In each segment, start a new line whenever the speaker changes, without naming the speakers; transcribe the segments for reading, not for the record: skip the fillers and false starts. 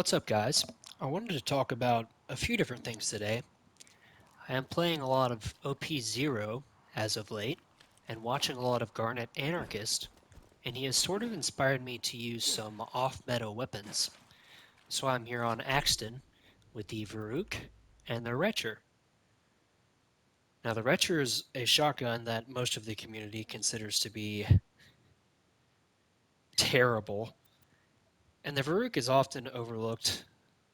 What's up, guys? I wanted to talk about a few different things today. I am playing a lot of OP0 as of late, and watching a lot of Garnet Anarchist, and he has sort of inspired me to use some off-meta weapons. So I'm here on Axton with the Veruc and the Retcher. Now, the Retcher is a shotgun that most of the community considers to be terrible, and the Veruc is often overlooked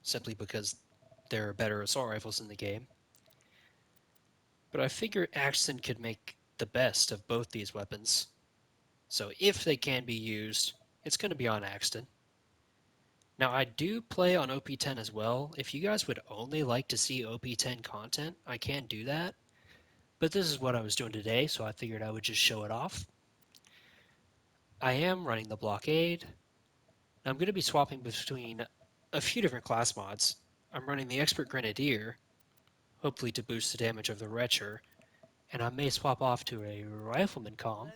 simply because there are better assault rifles in the game. But I figured Axton could make the best of both these weapons. So if they can be used, it's going to be on Axton. Now I do play on OP10 as well. If you guys would only like to see OP10 content, I can do that. But this is what I was doing today, so I figured I would just show it off. I am running the blockade. I'm going to be swapping between a few different class mods. I'm running the Expert Grenadier, hopefully to boost the damage of the Retcher, and I may swap off to a Rifleman comm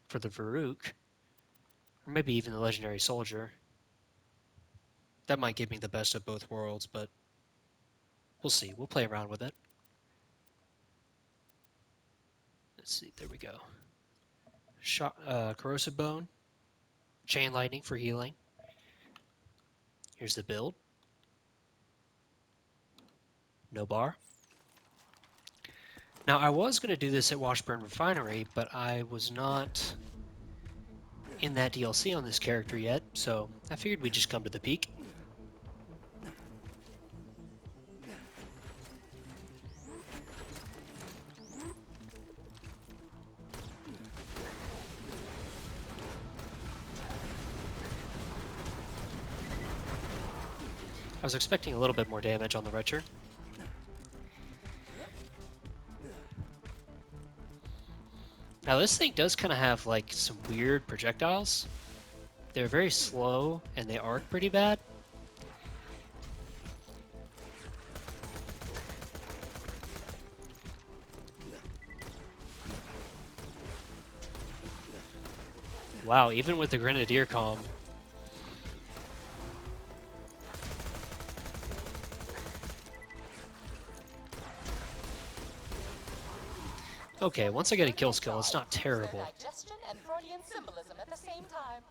for the Veruc, or maybe even the Legendary Soldier. That might give me the best of both worlds, but we'll see. We'll play around with it. Let's see. There we go. Corrosive Bone, Chain Lightning for healing. Here's the build. No bar. Now, I was going to do this at Washburn Refinery, but I was not in that DLC on this character yet, so I figured we'd just come to the peak. I was expecting a little bit more damage on the Retcher. Now this thing does kind of have like some weird projectiles. They're very slow and they arc pretty bad. Wow, even with the Grenadier comm. Okay, once I get a kill skill, it's not terrible.
Digestion and Freudian symbolism at the same time.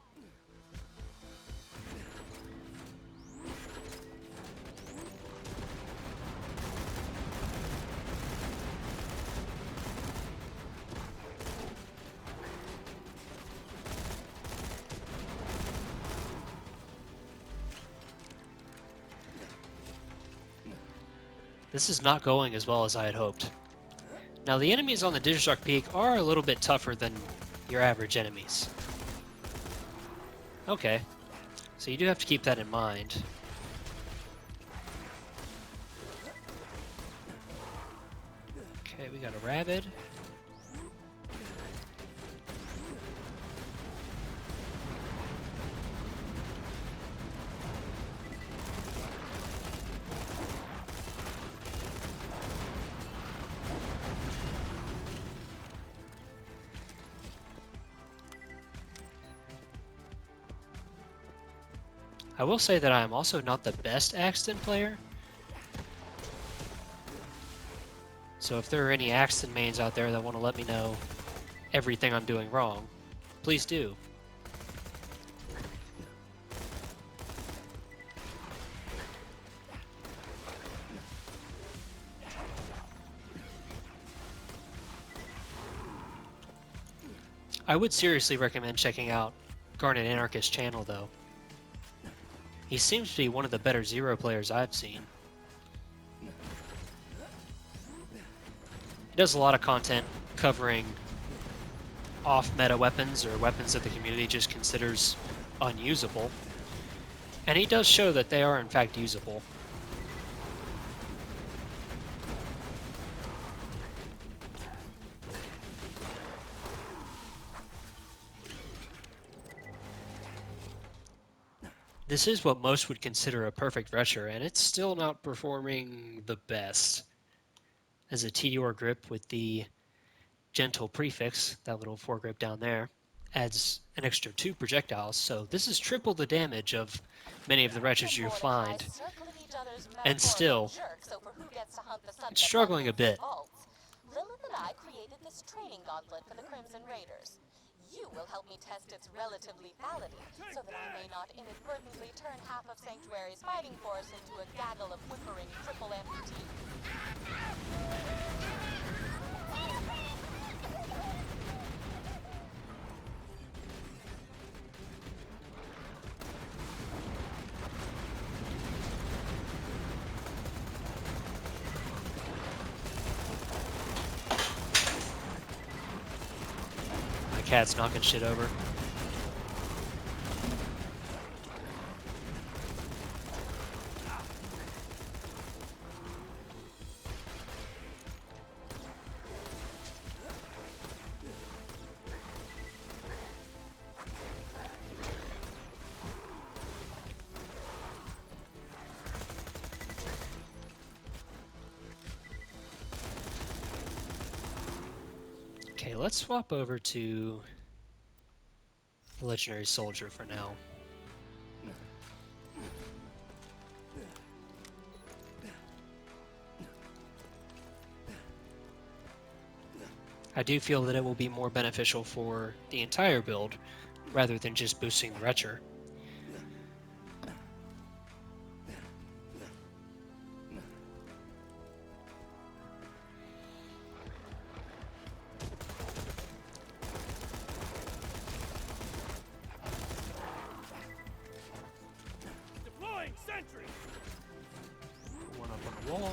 This is not going as well as I had hoped. Now the enemies on the Digistruck Peak are a little bit tougher than your average enemies. Okay, so you do have to keep that in mind. Okay, we got a Rabid. I will say that I am also not the best Axton player. So if there are any Axton mains out there that want to let me know everything I'm doing wrong, please do. I would seriously recommend checking out Garnet Anarchist's channel though. He seems to be one of the better Zero players I've seen. He does a lot of content covering off-meta weapons or weapons that the community just considers unusable. And he does show that they are in fact usable. This is what most would consider a perfect Retcher, and it's still not performing the best. As a TDR grip with the gentle prefix, that little foregrip down there. adds an extra 2 projectiles, so this is triple the damage of many of the Retchers you find,
circling each other's
and
metaphorical
still,
jerks over who gets to hunt the
it's
sunken
struggling a
London's
bit.
vaults, Lilith and I created this training gauntlet for the Crimson Raiders. You will help me test its relative lethality, so that I may not inadvertently turn half of Sanctuary's fighting force into a gaggle of whimpering triple amputees.
My cat's knocking shit over. Okay, let's swap over to the Legendary Soldier for now. I do feel that it will be more beneficial for the entire build, rather than just boosting the Retcher.
Deploying sentry.
One up on the wall.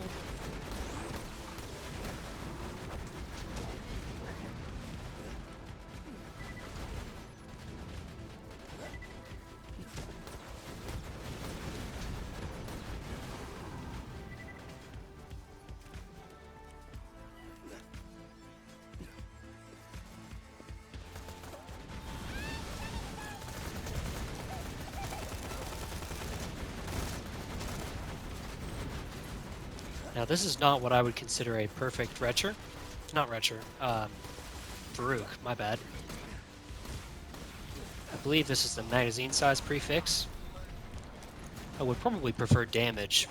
Now this is not what I would consider a perfect Retcher. Not Retcher, Veruc, my bad. I believe this is the magazine size prefix. I would probably prefer damage.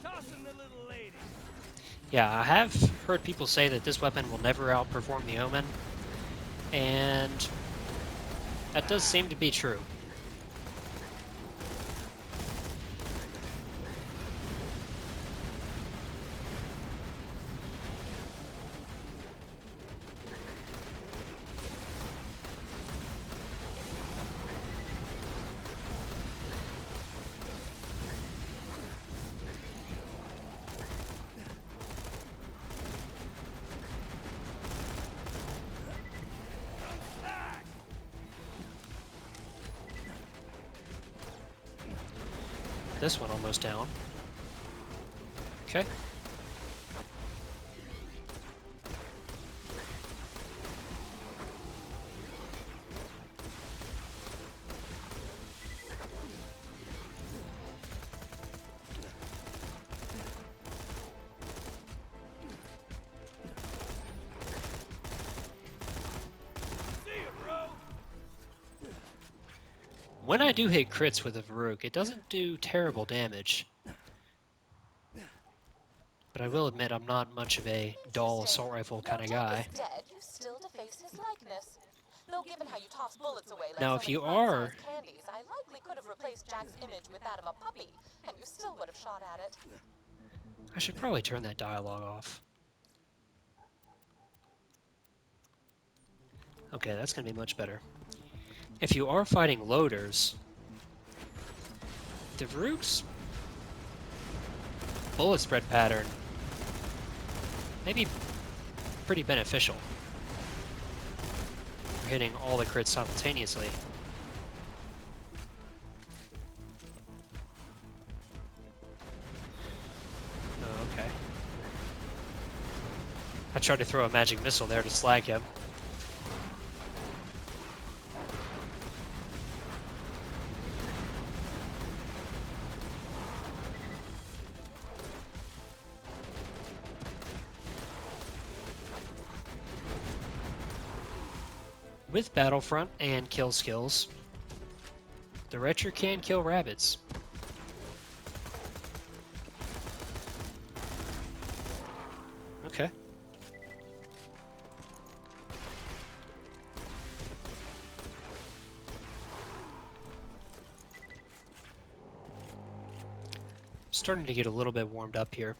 Tossing the little lady.
Yeah, I have heard people say that this weapon will never outperform the Omen, and that does seem to be true. This one almost down. Okay.
See ya, bro.
When I do hit crits with a Veruc, it doesn't do terrible damage. But I will admit I'm not much of a dull assault rifle kind of
Though Jack
guy.
is dead, you still deface his likeness. Though given how you toss bullets away like
Now,
so
if
many
you are...
bite-sized candies, I likely could have replaced Jack's image with that of a puppy, and you still would have shot at it.
I should probably turn that dialogue off. Okay, that's going to be much better. If you are fighting loaders, the Veruc's bullet spread pattern may be pretty beneficial for hitting all the crits simultaneously. Oh, okay. I tried to throw a magic missile there to slag him. With Battlefront and kill skills, the Retcher can kill rabbits. Okay. Starting to get a little bit warmed up here.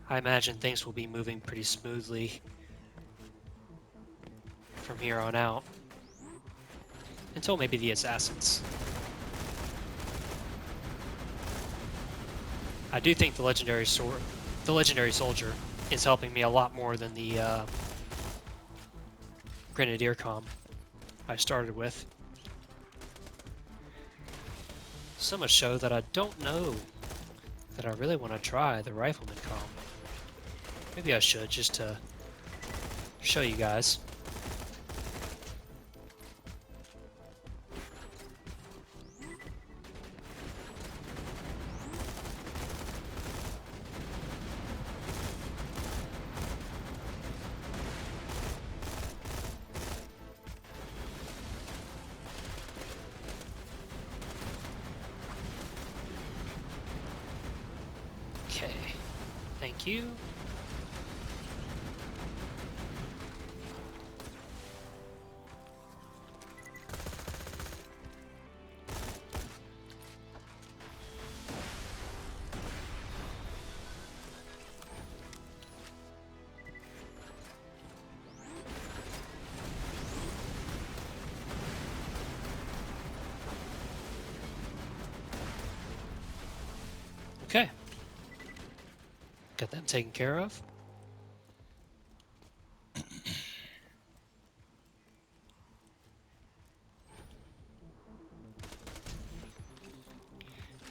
I imagine things will be moving pretty smoothly from here on out. Until maybe the assassins. I do think the legendary soldier is helping me a lot more than the grenadier comm I started with. So much so that I don't know that I really want to try the rifleman comm. Maybe I should, just to show you guys. Okay, thank you. Okay. Got them taken care of.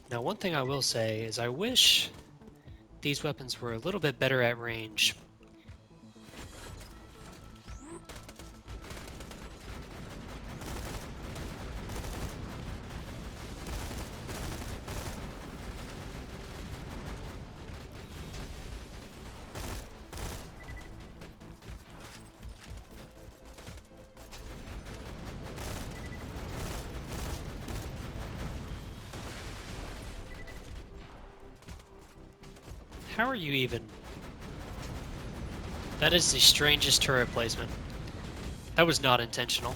Now, one thing I will say is I wish these weapons were a little bit better at range. How are you even? That is the strangest turret placement. That was not intentional.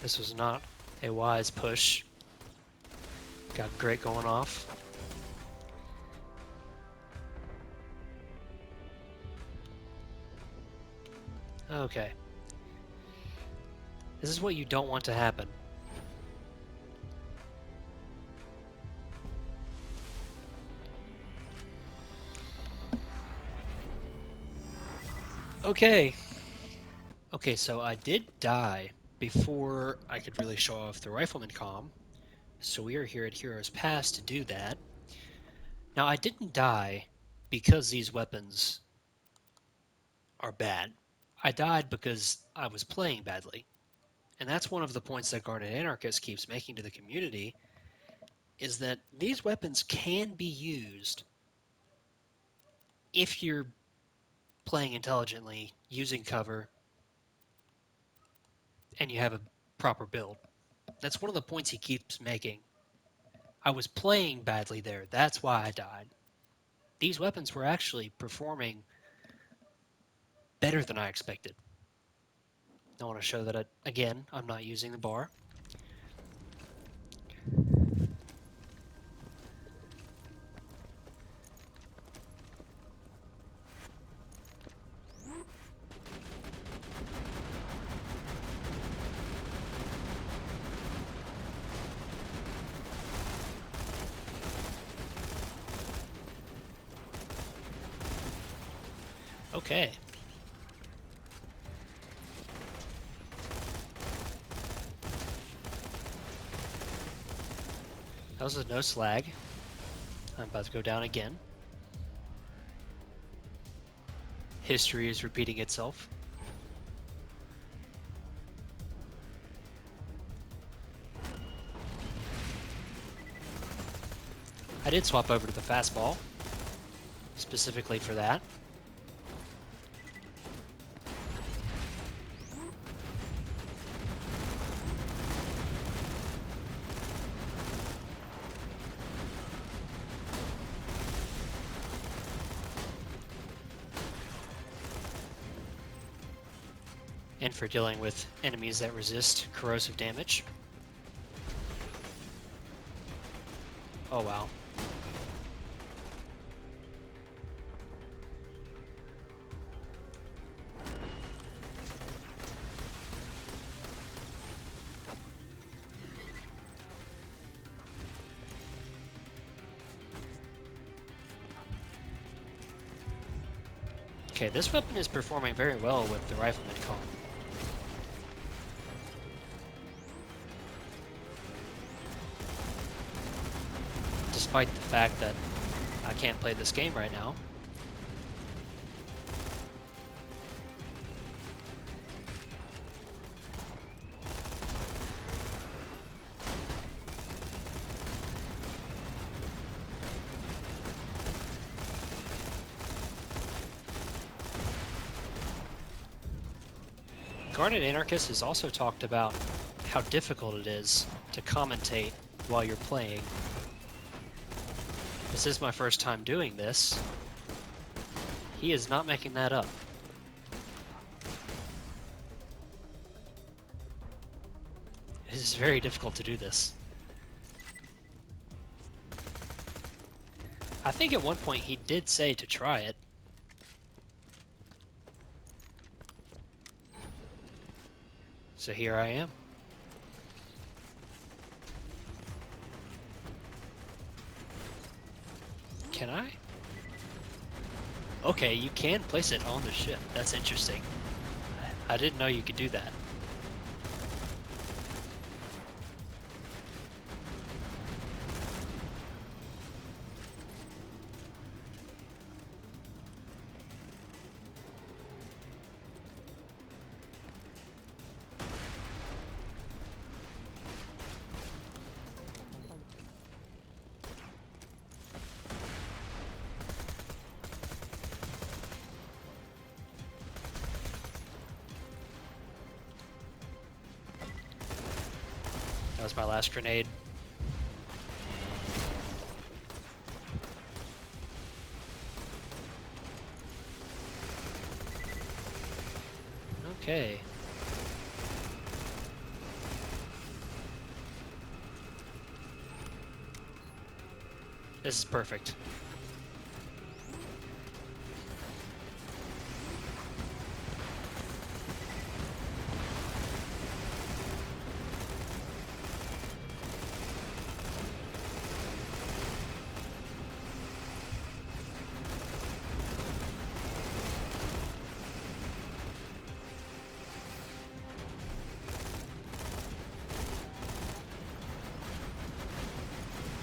This was not a wise push. Got great going off. Okay. This is what you don't want to happen. Okay. Okay, so I did die before I could really show off the rifleman comm. So we are here at Heroes Pass to do that. Now, I didn't die because these weapons are bad. I died because I was playing badly. And that's one of the points that Guarded Anarchist keeps making to the community, is that these weapons can be used if you're playing intelligently, using cover, and you have a proper build. That's one of the points he keeps making. I was playing badly there. That's why I died. These weapons were actually performing better than I expected. I want to show that, again, I'm not using the bar. Okay. That was a no slag. I'm about to go down again. History is repeating itself. did swap over to the fastball, specifically for that. And for dealing with enemies that resist corrosive damage. Oh wow. Okay, this weapon is performing very well with the rifleman column. Despite the fact that I can't play this game right now. Garnet Anarchist has also talked about how difficult it is to commentate while you're playing. This is my first time doing this. He is not making that up. It is very difficult to do this. I think at one point he did say to try it. So here I am. Can I? Okay, you can place it on the ship. That's interesting. I didn't know you could do that. That was my last grenade. Okay. This is perfect.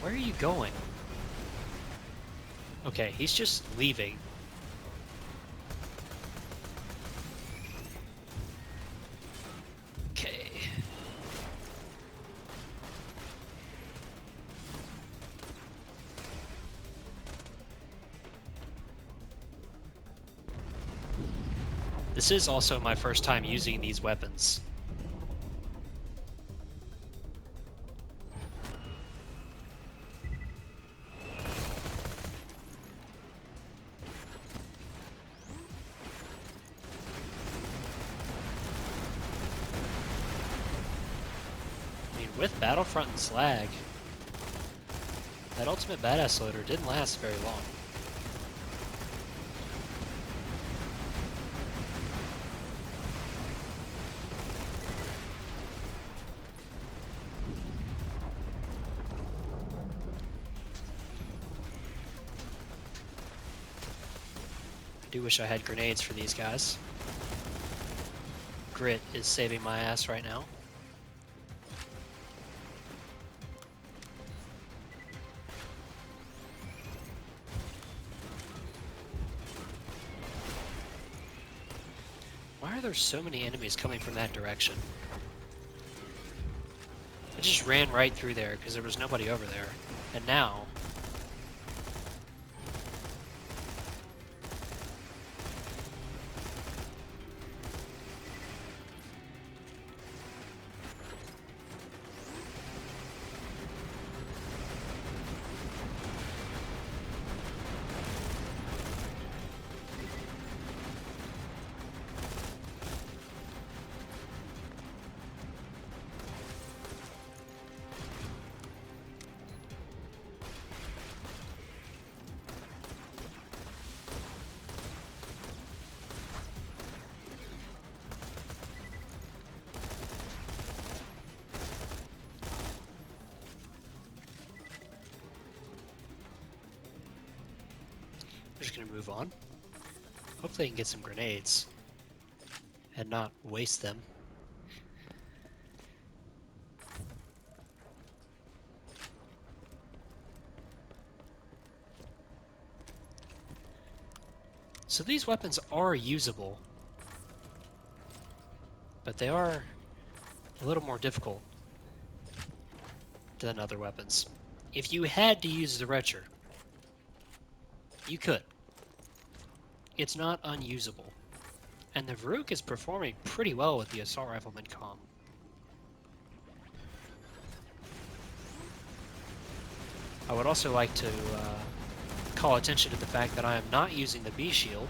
Where are you going? Okay, he's just leaving. Okay. This is also my first time using these weapons. With Battlefront and Slag, that Ultimate Badass Loader didn't last very long. I do wish I had grenades for these guys. Grit is saving my ass right now. Why are there so many enemies coming from that direction? I just ran right through there because there was nobody over there. And now, just going to move on. Hopefully I can get some grenades and not waste them. So these weapons are usable, but they are a little more difficult than other weapons. If you had to use the Retcher, you could. It's not unusable. And the Veruc is performing pretty well with the Assault Rifleman comm. I would also like to call attention to the fact that I am not using the B shield.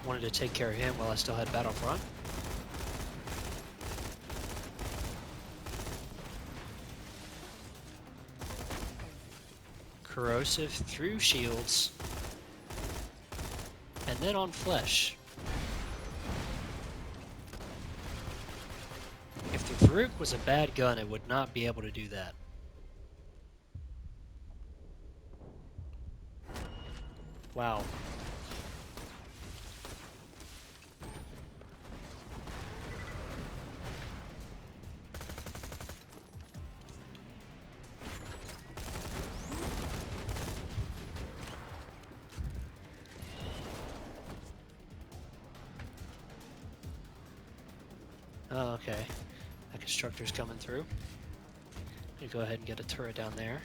Wanted to take care of him while I still had Battlefront. Corrosive through shields, and then on flesh. If the Veruc was a bad gun, it would not be able to do that. Wow. Oh, okay. That constructor's coming through. I'm gonna go ahead and get a turret down there.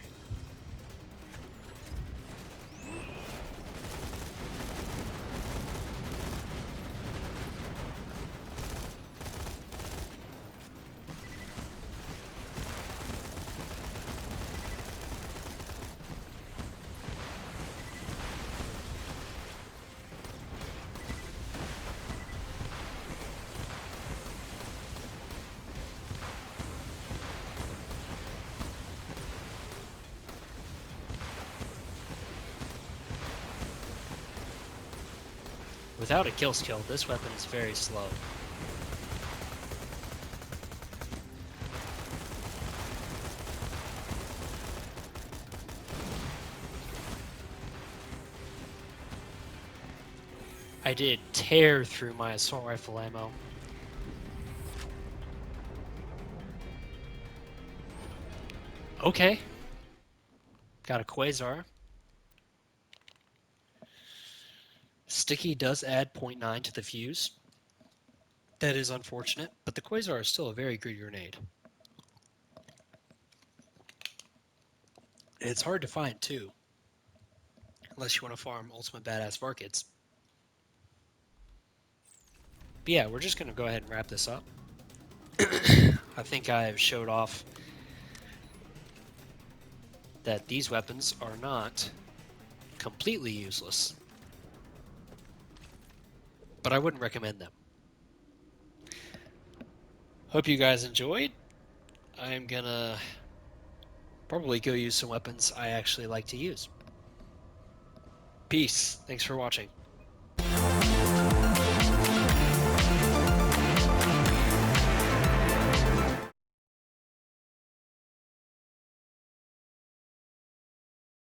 Without a kill skill, this weapon is very slow. I did tear through my assault rifle ammo. Okay. Got a Quasar. Sticky does add 0.9 to the fuse. That is unfortunate, but the Quasar is still a very good grenade. And it's hard to find, too. Unless you want to farm Ultimate Badass Varkids. But yeah, we're just going to go ahead and wrap this up. I think I have showed off that these weapons are not completely useless. But I wouldn't recommend them. Hope you guys enjoyed. I'm gonna probably go use some weapons I actually like to use. Peace. Thanks for watching.